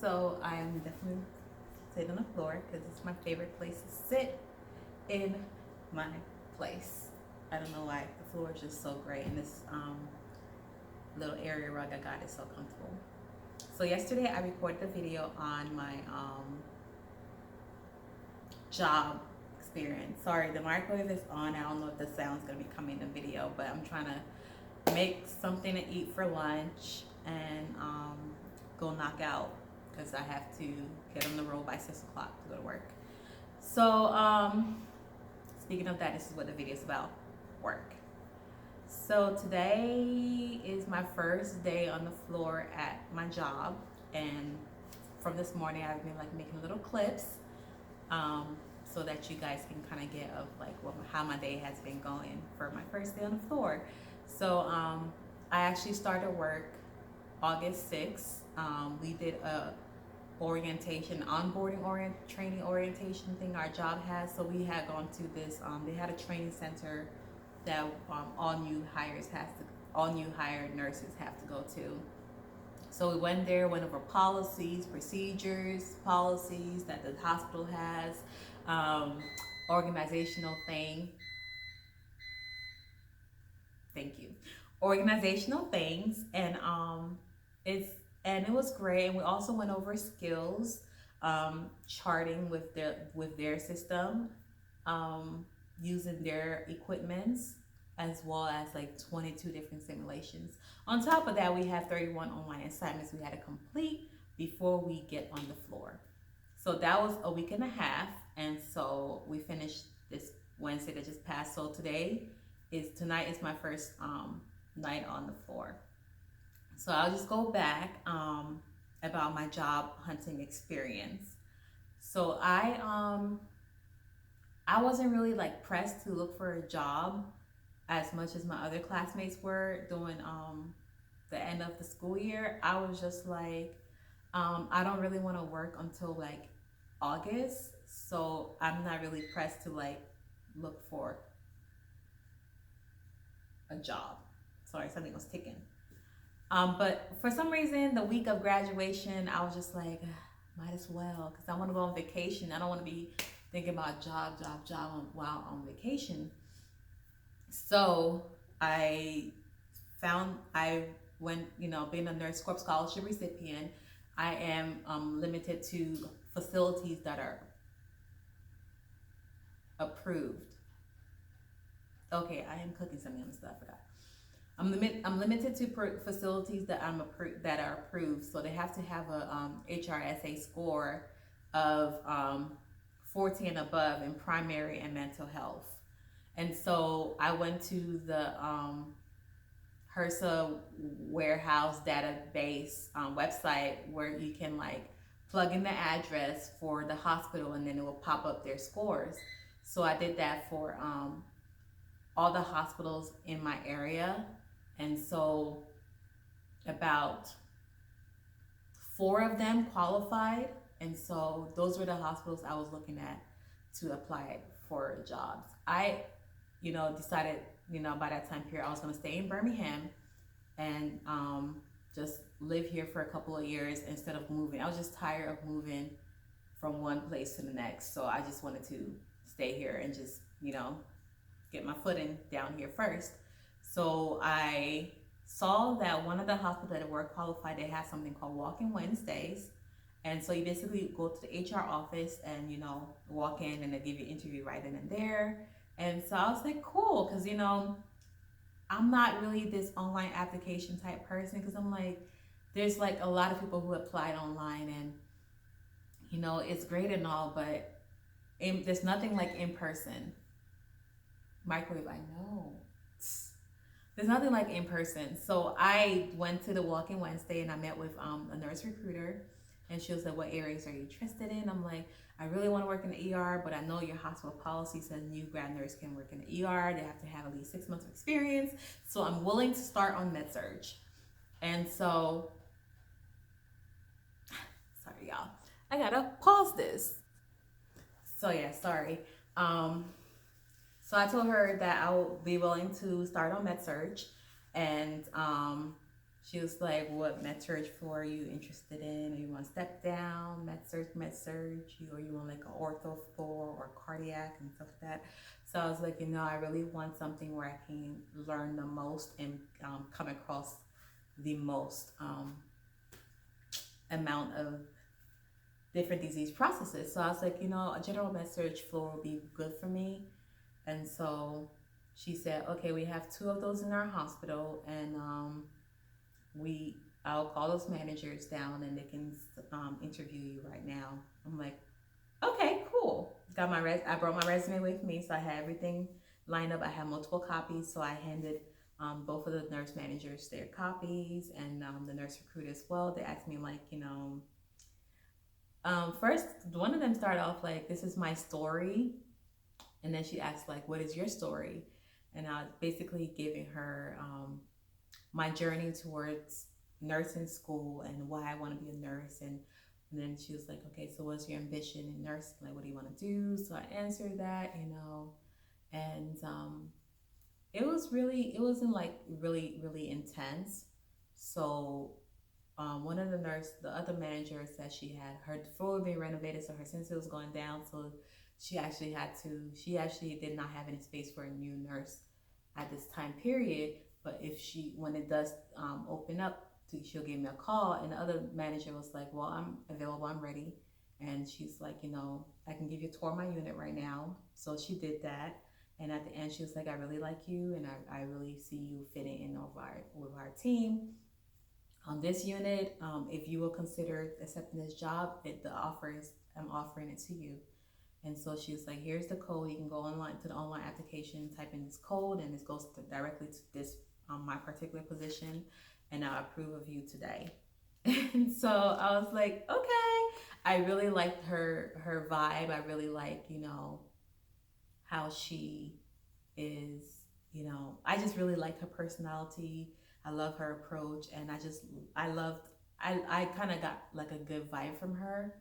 So I'm definitely sitting on the floor because it's my favorite place to sit in my place. I don't know why the floor is just so great, and this little area rug I got is so comfortable. So yesterday I recorded a video on my job experience. Sorry, the microwave is on. I don't know if the sound's gonna be coming in the video, but I'm trying to make something to eat for lunch and go knock out because I have to get on the road by 6 o'clock to go to work. So speaking of that, this is what the video is about: work. So today is my first day on the floor at my job, and from this morning I've been like making little clips so that you guys can kind of get of like how my day has been going for my first day on the floor. So I actually started work August 6th. We did a training orientation thing our job has. So we had gone to this. They had a training center that all new hired nurses have to go to. So we went there, went over policies, procedures, policies that the hospital has, organizational thing. Thank you. Organizational things, and it was great. And we also went over skills, charting with their system, using their equipments, as well as like 22 different simulations. On top of that, we have 31 online assignments we had to complete before we get on the floor. So that was a week and a half, and so we finished this Wednesday that just passed. So tonight is my first night on the floor. So I'll just go back about my job hunting experience. So I wasn't really like pressed to look for a job as much as my other classmates were doing the end of the school year. I was just like, I don't really want to work until like August, so I'm not really pressed to like look for a job. Sorry, something was ticking. But for some reason, the week of graduation, I was just like, might as well, because I want to go on vacation. I don't want to be thinking about job while on vacation. So I went, being a Nurse Corp Scholarship Recipient, I am limited to facilities that are approved. Okay, I am cooking something on the stuff. I forgot. I'm limited to facilities that that are approved. So they have to have a HRSA score of 14 and above in primary and mental health. And so I went to the HRSA warehouse database website where you can like plug in the address for the hospital, and then it will pop up their scores. So I did that for all the hospitals in my area, and so about 4 of them qualified, and so those were the hospitals I was looking at to apply for jobs. I decided by that time period I was going to stay in Birmingham and just live here for a couple of years instead of moving. I was just tired of moving from one place to the next, so I just wanted to stay here and just get my footing down here first. So I saw that one of the hospitals that were qualified, they had something called Walk-in Wednesdays. And so you basically go to the HR office and walk in, and they give you an interview right then and there. And so I was like, cool, because I'm not really this online application type person, because I'm like, there's like a lot of people who applied online, and it's great and all, but there's nothing like in person. Microwave, I know. There's nothing like in person. So I went to the Walk-in Wednesday, and I met with a nurse recruiter, and she was like, what areas are you interested in? I'm like, I really want to work in the ER, but I know your hospital policy says new grad nurse can work in the ER. They have to have at least 6 months of experience. So I'm willing to start on med-surg. And so, sorry y'all, I gotta pause this. So yeah, sorry. So I told her that I will be willing to start on med-surg, and She was like, what med surg floor are you interested in? Or you want step down, med surg, or you want like an ortho floor or cardiac and stuff like that. So I was like, I really want something where I can learn the most and come across the most amount of different disease processes. So I was like, a general med surg floor would be good for me. And so she said, okay, we have 2 of those in our hospital, and I'll call those managers down and they can interview you right now. I'm like, okay, cool. I brought my resume with me, so I had everything lined up. I had multiple copies, so I handed both of the nurse managers their copies, and the nurse recruiter as well. They asked me like, first one of them started off like, this is my story, and then she asked like, what is your story? And I was basically giving her my journey towards nursing school and why I want to be a nurse. And then she was like, okay, so what's your ambition in nursing? Like, what do you want to do? So I answered that, and it wasn't like really, really intense. So one of the other manager said she had her floor being renovated, so her census was going down. So she actually did not have any space for a new nurse at this time period. But when it does open up, she'll give me a call. And the other manager was like, well, I'm available, I'm ready. And she's like, I can give you a tour of my unit right now. So she did that. And at the end, she was like, I really like you, and I really see you fitting in with our team. On this unit, if you will consider accepting this job, I'm offering it to you. And so she was like, here's the code. You can go online to the online application, type in this code, and this goes directly to this my particular position, and I approve of you today. And so I was like, okay. I really liked her vibe. I really like, how she is, I just really like her personality. I love her approach, and I kind of got like a good vibe from her.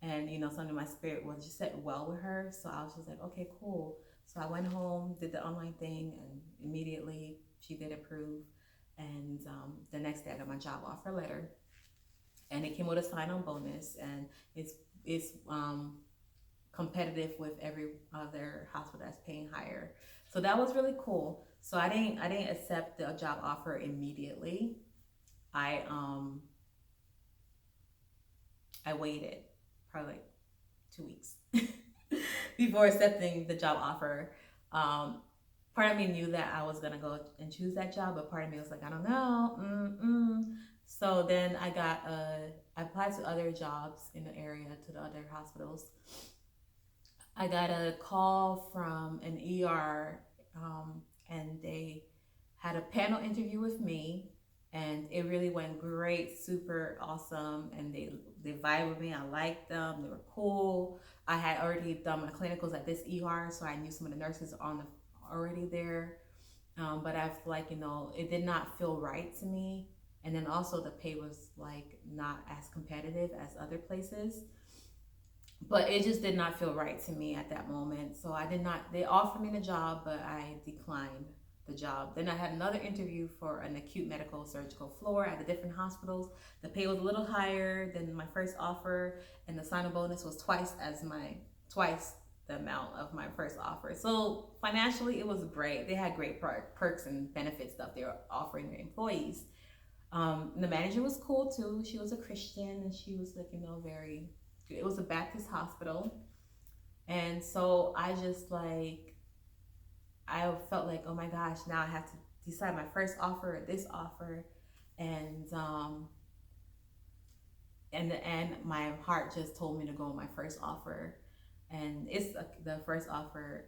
And something in my spirit was just set well with her. So I was just like, okay, cool. So I went home, did the online thing, and immediately she did approve. And the next day I got my job offer letter, and it came with a sign-on bonus, and it's competitive with every other hospital that's paying higher. So that was really cool. So I didn't accept the job offer immediately. I waited probably like 2 weeks before accepting the job offer. Part of me knew that I was gonna go and choose that job, but part of me was like, I don't know. So then I applied to other jobs in the area, to the other hospitals. I got a call from an ER, and they had a panel interview with me, and it really went great, super awesome, and they vibed with me. I liked them, they were cool. I had already done my clinicals at this ER, so I knew some of the nurses already there. But I feel like, it did not feel right to me. And then also the pay was like not as competitive as other places. But it just did not feel right to me at that moment. So they offered me the job, but I declined the job. Then I had another interview for an acute medical surgical floor at the different hospitals. The pay was a little higher than my first offer, and the sign-on bonus was twice the amount of my first offer. So financially, it was great. They had great perks and benefits stuff they were offering their employees. The manager was cool too. She was a Christian, and she was like, very good. It was a Baptist hospital. And so I felt like, oh my gosh, now I have to decide my first offer or this offer. And in the end, my heart just told me to go with my first offer. And it's the first offer.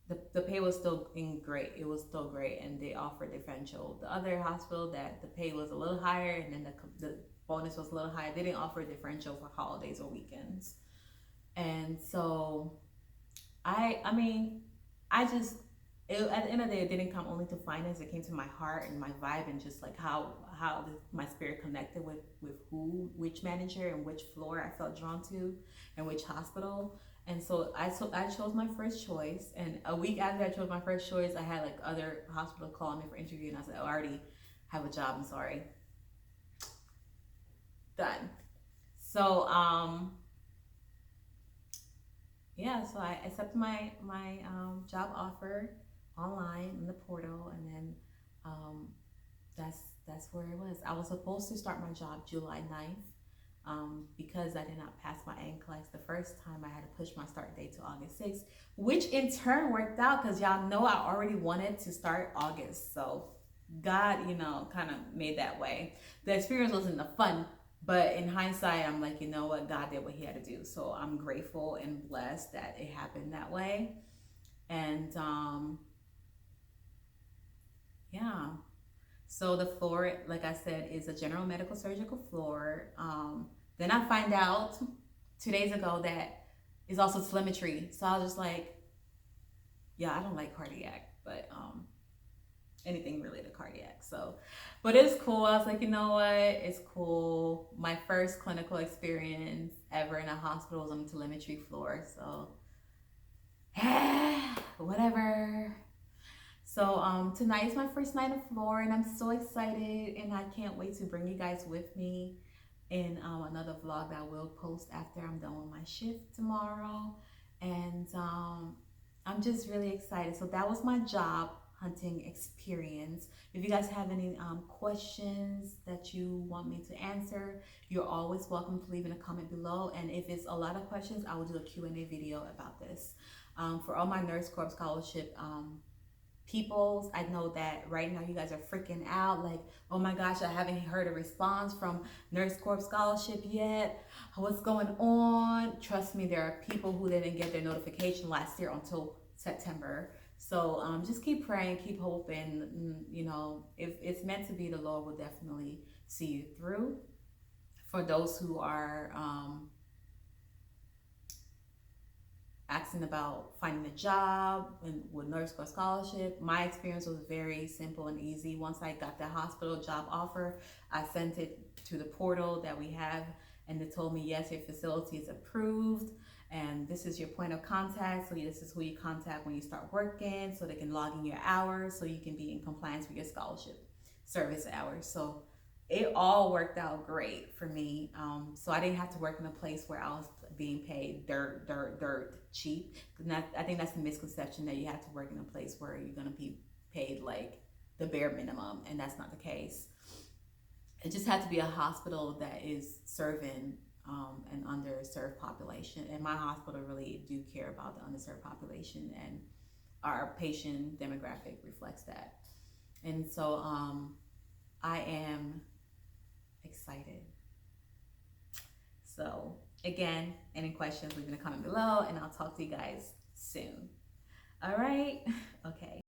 The pay was still great. It was still great, and they offered differential. The other hospital that the pay was a little higher, and then the bonus was a little higher. They didn't offer differential for holidays or weekends. And so at the end of the day, it didn't come only to finance. It came to my heart and my vibe, and just like how my spirit connected with which manager and which floor I felt drawn to, and which hospital. And so I chose my first choice, and a week after I chose my first choice, I had like other hospital calling me for interview, and I said, "Oh, I already have a job. I'm sorry." Done. So yeah, so I accepted my job offer online in the portal, and then um, that's that's where it was. I was supposed to start my job July 9th. Because I did not pass my NCLEX the first time, I had to push my start date to August 6th, which in turn worked out because y'all know I already wanted to start August. So God, kind of made that way. The experience wasn't the fun, but in hindsight, I'm like, you know what? God did what He had to do. So I'm grateful and blessed that it happened that way. And yeah. So the floor, like I said, is a general medical surgical floor. Then I find out 2 days ago that it's also telemetry. So I was just like, yeah, I don't like cardiac, but anything related to cardiac. So, but it's cool. I was like, you know what? It's cool. My first clinical experience ever in a hospital was on the telemetry floor. So, whatever. So tonight is my first night of floor, and I'm so excited, and I can't wait to bring you guys with me in another vlog that I will post after I'm done with my shift tomorrow. And I'm just really excited. So that was my job hunting experience. If you guys have any questions that you want me to answer, you're always welcome to leave in a comment below. And if it's a lot of questions, I will do a Q&A video about this. For all my Nurse Corp Scholarship peoples, I know that right now you guys are freaking out, like, oh my gosh, I haven't heard a response from Nurse Corp Scholarship yet. What's going on? Trust me, there are people who didn't get their notification last year until September. So just keep praying, keep hoping. If it's meant to be, the Lord will definitely see you through. For those who are asking about finding a job and with Nurse Corp Scholarship, my experience was very simple and easy. Once I got the hospital job offer, I sent it to the portal that we have, and they told me, yes, your facility is approved, and this is your point of contact. So this is who you contact when you start working, so they can log in your hours, so you can be in compliance with your scholarship service hours. So it all worked out great for me. So I didn't have to work in a place where I was being paid dirt cheap. I think that's the misconception, that you have to work in a place where you're going to be paid like the bare minimum, and that's not the case. It just had to be a hospital that is serving an underserved population, and my hospital really do care about the underserved population, and our patient demographic reflects that. And so I am excited. So again, any questions, leave in a comment below, and I'll talk to you guys soon. All right. Okay.